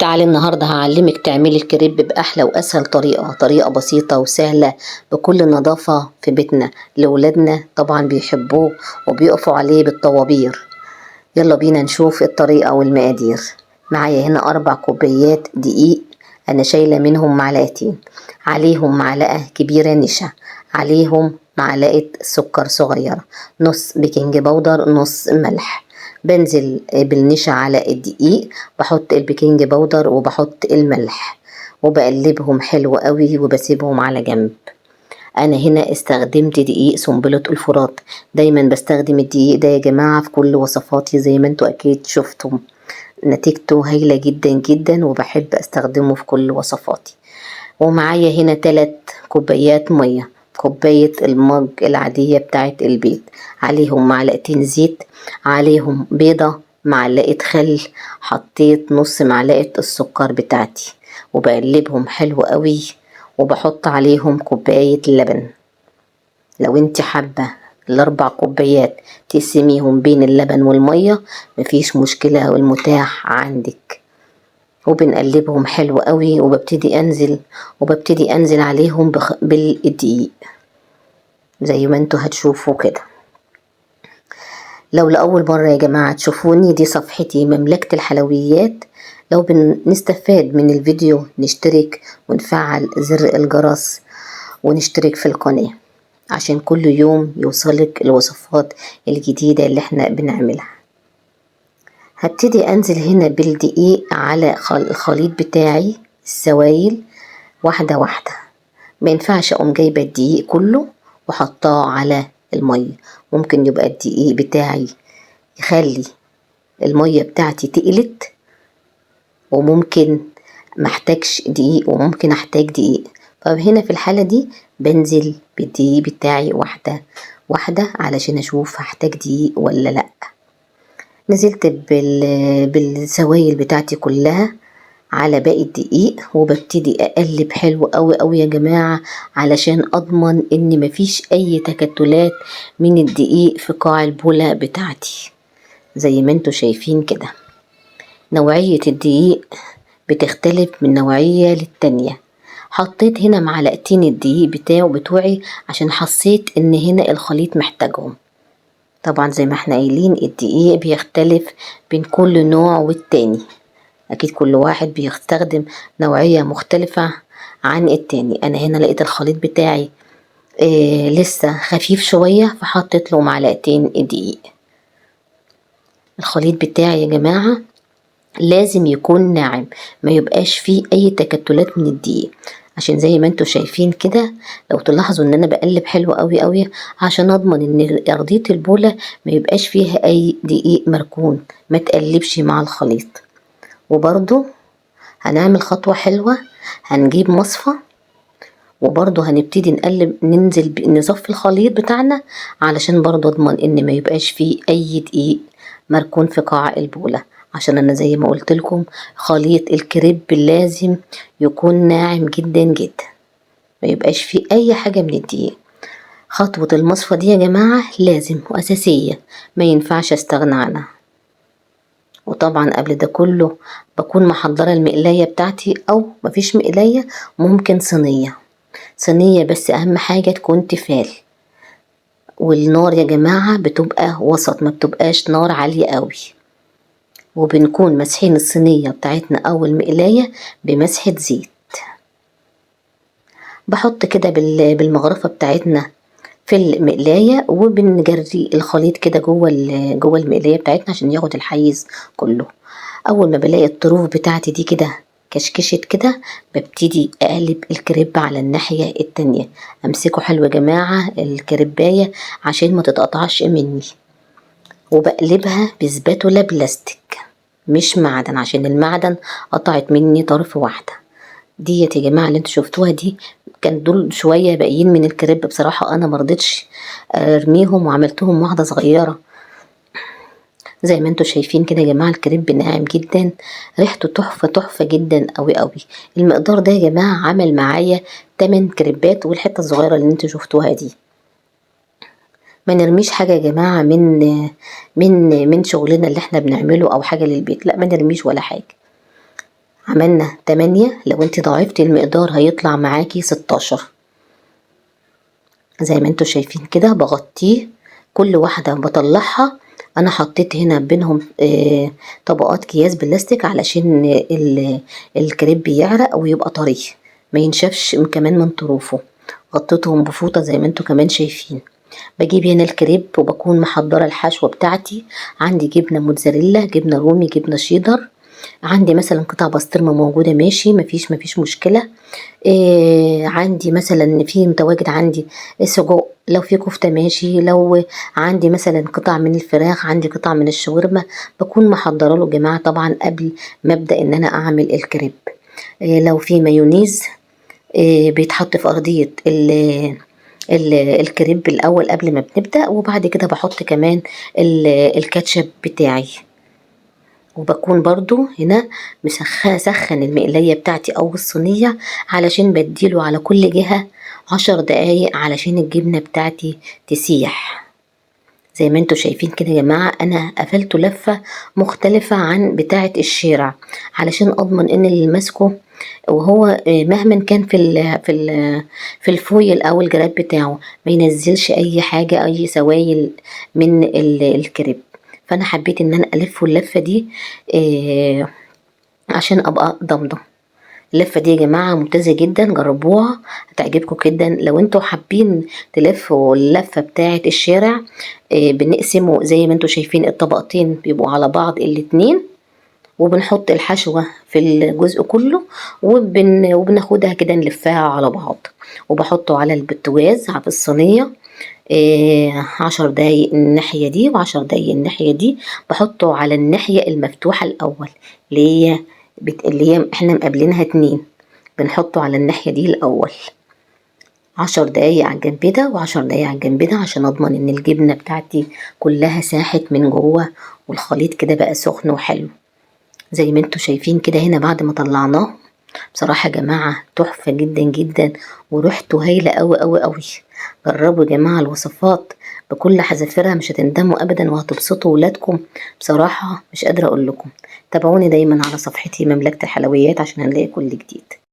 تعالي النهاردة هعلمك تعملي الكريب بأحلى وأسهل طريقة بسيطة وسهلة بكل نظافة في بيتنا لولادنا. طبعا بيحبوه وبيقفوا عليه بالطوابير. يلا بينا نشوف الطريقة والمقادير. معايا هنا 4 كوبايات دقيق، أنا شايلة منهم معلقتين، عليهم معلقة كبيرة نشا، عليهم معلقة سكر صغيرة، نص بيكنج باودر، نص ملح. بنزل بالنشا على الدقيق، بحط البيكنج باودر وبحط الملح وبقلبهم حلو قوي وبسيبهم على جنب. انا هنا استخدمت دقيق سنبلة الفرات، دايما بستخدم الدقيق ده يا جماعة في كل وصفاتي زي ما انتوا اكيد شفتم، نتيجته هايلة جدا جدا وبحب استخدمه في كل وصفاتي. ومعايا هنا 3 كوبايات مية، كوباية المج العادية بتاعت البيت، عليهم معلقتين زيت، عليهم بيضة، معلقة خل، حطيت نص معلقة السكر بتاعتي وبقلبهم حلو قوي وبحط عليهم كوباية لبن. لو انت حابة ال4 كوبايات تقسميهم بين اللبن والمية مفيش مشكلة والمتاح عندك. وبنقلبهم حلو قوي وببتدي انزل عليهم بالدقيق زي ما انتوا هتشوفوا كده. لو لأول مرة يا جماعة تشوفوني، دي صفحتي مملكة الحلويات. لو بنستفاد من الفيديو نشترك ونفعل زر الجرس ونشترك في القناة عشان كل يوم يوصلك الوصفات الجديدة اللي احنا بنعملها. هبتدي انزل هنا بالدقيق على الخليط بتاعي السوائل واحدة واحدة، ما ينفعش اقوم جايبة الدقيق كله وحطاه على المية، ممكن يبقى الدقيق بتاعي يخلي المية بتاعتي تقلت وممكن محتاجش دقيق وممكن احتاج دقيق. طب هنا في الحالة دي بنزل بالدقيق بتاعي واحدة واحدة علشان اشوف هحتاج دقيق ولا لا. نزلت بالسوائل بتاعتي كلها على باقي الدقيق وببتدي اقلب حلو قوي قوي يا جماعة علشان اضمن ان مفيش اي تكتلات من الدقيق في قاع البولة بتاعتي. زي ما انتوا شايفين كده نوعية الدقيق بتختلف من نوعية للتانية. حطيت هنا معلقتين الدقيق بتوعي عشان حسيت ان هنا الخليط محتاجهم. طبعا زي ما احنا قايلين الدقيق بيختلف بين كل نوع والتاني، اكيد كل واحد بيستخدم نوعية مختلفة عن التاني. انا هنا لقيت الخليط بتاعي لسه خفيف شوية فحطيت له معلقتين دقيق. الخليط بتاعي يا جماعة لازم يكون ناعم، ما يبقاش فيه اي تكتلات من الدقيق، عشان زي ما انتوا شايفين كده لو تلاحظوا ان انا بقلب حلو قوي قوي عشان اضمن ان ارضية البولة ما يبقاش فيها اي دقيق مركون، ما تقلبش مع الخليط. وبرضو هنعمل خطوة حلوة، هنجيب مصفى وبرضو هنبتدي ننزل نصفي الخليط بتاعنا علشان برضو اضمن ان ما يبقاش فيه اي دقيق مركون في قاع البولة، عشان انا زي ما قلت لكم خليط الكريب لازم يكون ناعم جدا جدا، ما يبقاش فيه اي حاجة من الدقيق. خطوة المصفى دي يا جماعة لازم واساسية، ما ينفعش استغنى عنها. وطبعا قبل ده كله بكون محضرة المقلاية بتاعتي، او مفيش مقلاية ممكن صينية بس اهم حاجة تكون تيفال. والنار يا جماعة بتبقى وسط، ما بتبقاش نار عالية قوي، وبنكون مسحين الصينية بتاعتنا او المقلاية بمسحة زيت. بحط كده بالمغرفة بتاعتنا في المقلاية وبنجري الخليط كده جوه المقلاية بتاعتنا عشان ياخد الحيز كله. اول ما بلاقي الطروف بتاعتي دي كده كشكشت كده ببتدي اقلب الكريب على الناحية التانية، امسكه حلو يا جماعة الكريباية عشان ما تتقطعش مني، وبقلبها بسباتولا بلاستيك مش معدن عشان المعدن قطعت مني طرف واحدة. ديت يا جماعة اللي انتوا شفتوها دي كان دول شوية باقيين من الكريب، بصراحة انا مرضتش ارميهم وعملتهم واحدة صغيرة. زي ما انتوا شايفين كده يا جماعة الكريب ناعم جدا، ريحته تحفة تحفة جدا قوي قوي. المقدار ده يا جماعة عمل معايا 8 كريبات والحتة الصغيرة اللي انتوا شفتوها دي. ما نرميش حاجة يا جماعة من شغلنا اللي احنا بنعمله او حاجة للبيت، لا ما نرميش ولا حاجة. عملنا 8. لو انت ضاعفتي المقدار هيطلع معاكي 16. زي ما انتوا شايفين كده بغطيه، كل واحدة بطلعها. انا حطيت هنا بينهم طبقات اكياس بلاستيك علشان الكريب يعرق ويبقى طري، ما ينشفش كمان من طروفه. غطيتهم بفوطة زي ما انتوا كمان شايفين. بجيب هنا الكريب وبكون محضرة الحشوة بتاعتي. عندي جبنة موتزاريلا، جبنة رومي، جبنة شيدر، عندي مثلا قطع بسطرمة موجودة، ماشي، مفيش مشكلة. عندي مثلا في متواجد عندي سجق، لو في كفتة ماشي، لو عندي مثلا قطع من الفراخ، عندي قطع من الشاورما، بكون محضره له جماعة طبعا قبل ما ابدأ ان انا اعمل الكريب. لو في مايونيز بيتحط في ارضية الكريب الاول قبل ما بنبدأ، وبعد كده بحط كمان الكاتشب بتاعي. وبكون برضو هنا سخن المقلية بتاعتي او الصينية علشان بديله على كل جهة 10 دقايق علشان الجبنة بتاعتي تسيح. زي ما انتوا شايفين كده يا جماعة، انا قفلته لفة مختلفة عن بتاعة الشارع علشان اضمن ان اللي ماسكه وهو مهما كان في الفويل او الجراب بتاعه ما ينزلش اي حاجة، اي سوائل من الكريب. فانا حبيت ان انا الفه اللفة دي عشان ابقى ضامنه. اللفه دي يا جماعه ممتازه جدا، جربوها هتعجبكم جدا. لو انتوا حابين تلفوا اللفه بتاعه الشارع، بنقسمه زي ما انتوا شايفين، الطبقتين بيبقوا على بعض الاتنين، وبنحط الحشوه في الجزء كله، وبناخدها كده نلفها على بعض، وبحطه على البوتاجاز في الصينيه 10 دقايق الناحية دي و10 دقايق الناحية دي. بحطه على الناحية المفتوحة الأول، اللي هي احنا مقابلينها 2، بنحطه على الناحية دي الأول 10 دقايق على الجنب ده و10 دقايق على الجنب ده، عشان أضمن إن الجبنة بتاعتي كلها ساحت من جوه والخليط كده بقى سخن وحلو. زي ما انتوا شايفين كده هنا بعد ما طلعناه، بصراحة يا جماعة تحفة جدا جدا، وريحته هايلة قوي قوي قوي. جربوا يا جماعة الوصفات بكل حذافيرها، مش هتندموا ابدا وهتبسطوا ولادكم. بصراحة مش قادرة اقول لكم. تابعوني دايما على صفحتي مملكة الحلويات عشان هنلاقي كل جديد.